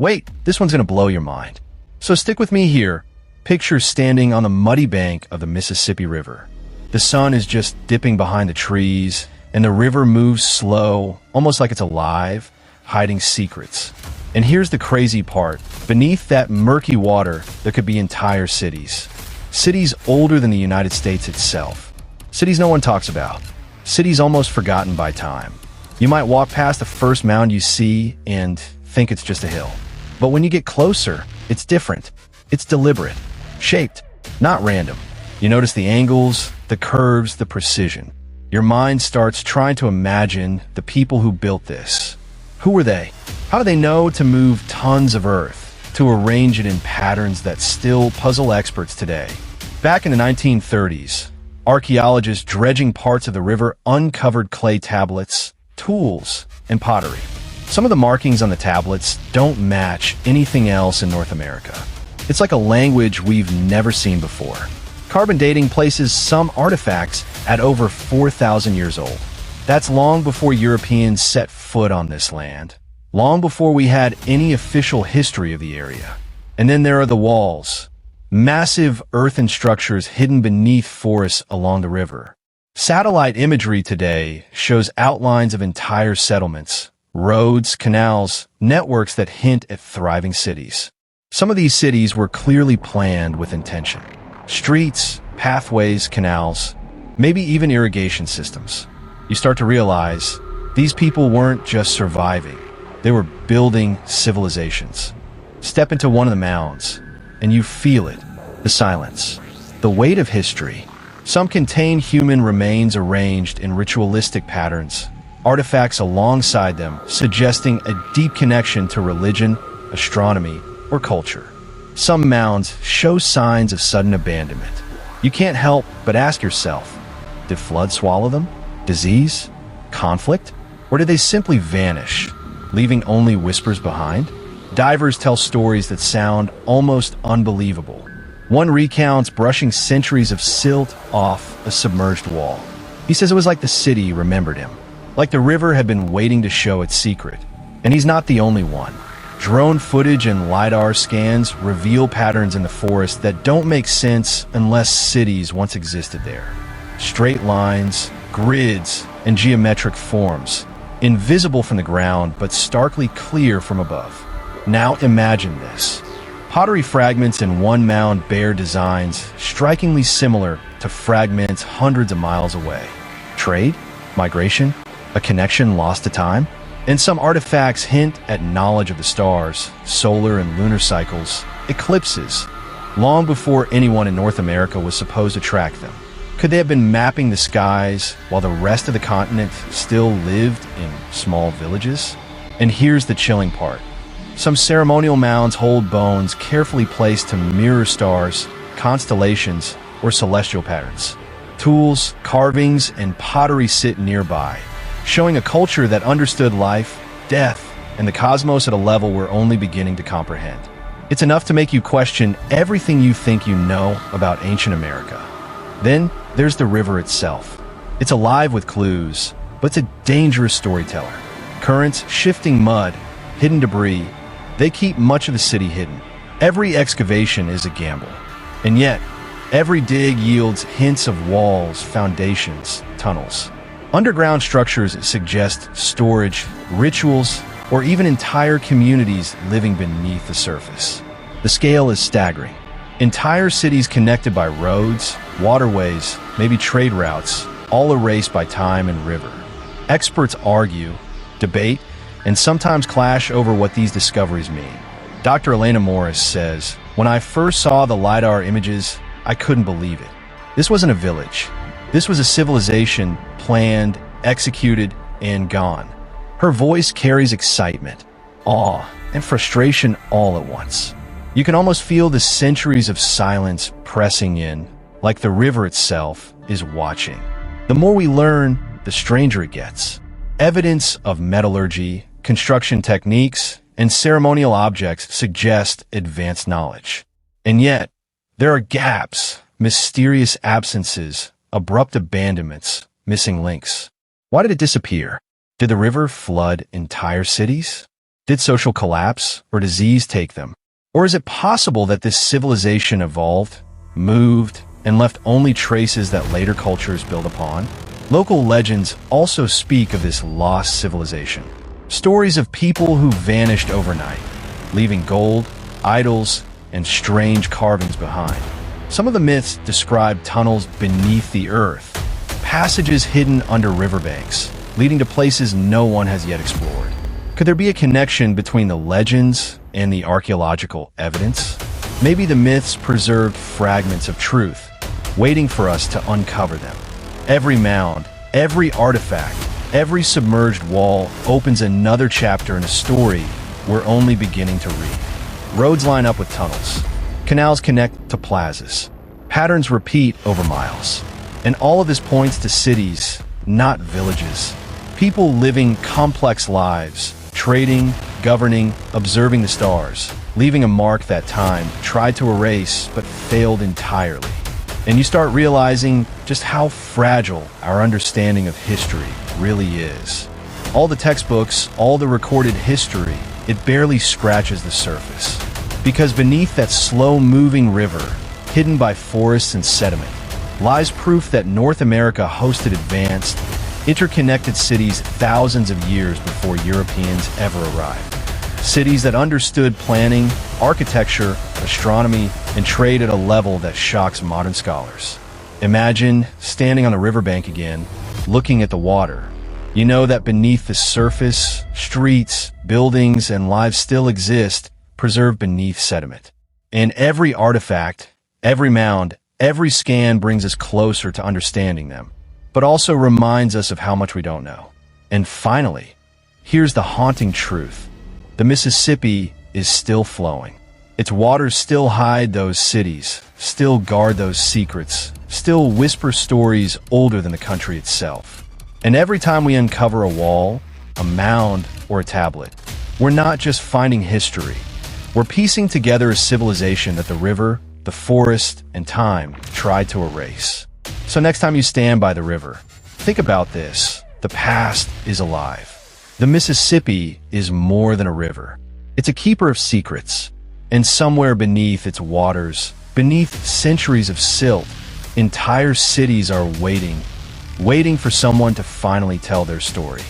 Wait, this one's gonna blow your mind. So stick with me here. Picture standing on the muddy bank of the Mississippi River. The sun is just dipping behind the trees, and the river moves slow, almost like it's alive, hiding secrets. And here's the crazy part. Beneath that murky water, there could be entire cities. Cities older than the United States itself. Cities no one talks about. Cities almost forgotten by time. You might walk past the first mound you see and think it's just a hill. But when you get closer, it's different. It's deliberate, shaped, not random. You notice the angles, the curves, the precision. Your mind starts trying to imagine the people who built this. Who were they? How do they know to move tons of earth, to arrange it in patterns that still puzzle experts today? Back in the 1930s, archaeologists dredging parts of the river uncovered clay tablets, tools, and pottery. Some of the markings on the tablets don't match anything else in North America. It's like a language we've never seen before. Carbon dating places some artifacts at over 4,000 years old. That's long before Europeans set foot on this land, long before we had any official history of the area. And then there are the walls, massive earthen structures hidden beneath forests along the river. Satellite imagery today shows outlines of entire settlements, roads, canals, networks that hint at thriving cities. Some of these cities were clearly planned with intention. Streets, pathways, canals, maybe even irrigation systems. You start to realize these people weren't just surviving, they were building civilizations. Step into one of the mounds, and you feel it, the silence, the weight of history. Some contain human remains arranged in ritualistic patterns, artifacts alongside them suggesting a deep connection to religion, astronomy, or culture. Some mounds show signs of sudden abandonment. You can't help but ask yourself, did flood swallow them? Disease? Conflict? Or did they simply vanish, leaving only whispers behind? Divers tell stories that sound almost unbelievable. One recounts brushing centuries of silt off a submerged wall. He says it was like the city remembered him, like the river had been waiting to show its secret. And he's not the only one. Drone footage and LiDAR scans reveal patterns in the forest that don't make sense unless cities once existed there. Straight lines, grids, and geometric forms, invisible from the ground but starkly clear from above. Now imagine this. Pottery fragments in one mound bear designs strikingly similar to fragments hundreds of miles away. Trade? Migration? A connection lost to time? And some artifacts hint at knowledge of the stars, solar and lunar cycles, eclipses, long before anyone in North America was supposed to track them. Could they have been mapping the skies while the rest of the continent still lived in small villages? And here's the chilling part. Some ceremonial mounds hold bones carefully placed to mirror stars, constellations, or celestial patterns. Tools, carvings, and pottery sit nearby, showing a culture that understood life, death, and the cosmos at a level we're only beginning to comprehend. It's enough to make you question everything you think you know about ancient America. Then there's the river itself. It's alive with clues, but it's a dangerous storyteller. Currents, shifting mud, hidden debris, they keep much of the city hidden. Every excavation is a gamble. And yet, every dig yields hints of walls, foundations, tunnels. Underground structures suggest storage, rituals, or even entire communities living beneath the surface. The scale is staggering. Entire cities connected by roads, waterways, maybe trade routes, all erased by time and river. Experts argue, debate, and sometimes clash over what these discoveries mean. Dr. Elena Morris says, "When I first saw the LiDAR images, I couldn't believe it. This wasn't a village. This was a civilization planned, executed, and gone." Her voice carries excitement, awe, and frustration all at once. You can almost feel the centuries of silence pressing in, like the river itself is watching. The more we learn, the stranger it gets. Evidence of metallurgy, construction techniques, and ceremonial objects suggest advanced knowledge. And yet, there are gaps, mysterious absences, abrupt abandonments, missing links. Why did it disappear? Did the river flood entire cities? Did social collapse or disease take them? Or is it possible that this civilization evolved, moved, and left only traces that later cultures build upon? Local legends also speak of this lost civilization. Stories of people who vanished overnight, leaving gold, idols, and strange carvings behind. Some of the myths describe tunnels beneath the earth, passages hidden under riverbanks, leading to places no one has yet explored. Could there be a connection between the legends and the archaeological evidence? Maybe the myths preserved fragments of truth, waiting for us to uncover them. Every mound, every artifact, every submerged wall opens another chapter in a story we're only beginning to read. Roads line up with tunnels. Canals connect to plazas. Patterns repeat over miles. And all of this points to cities, not villages. People living complex lives, trading, governing, observing the stars, leaving a mark that time tried to erase but failed entirely. And you start realizing just how fragile our understanding of history really is. All the textbooks, all the recorded history, it barely scratches the surface. Because beneath that slow-moving river, hidden by forests and sediment, lies proof that North America hosted advanced, interconnected cities thousands of years before Europeans ever arrived. Cities that understood planning, architecture, astronomy, and trade at a level that shocks modern scholars. Imagine standing on the riverbank again, looking at the water. You know that beneath the surface, streets, buildings, and lives still exist, preserved beneath sediment. And every artifact, every mound, every scan brings us closer to understanding them, but also reminds us of how much we don't know. And finally, here's the haunting truth. The Mississippi is still flowing. Its waters still hide those cities, still guard those secrets, still whisper stories older than the country itself. And every time we uncover a wall, a mound, or a tablet, we're not just finding history. We're piecing together a civilization that the river, the forest, and time tried to erase. So next time you stand by the river, think about this. The past is alive. The Mississippi is more than a river. It's a keeper of secrets. And somewhere beneath its waters, beneath centuries of silt, entire cities are waiting for someone to finally tell their story.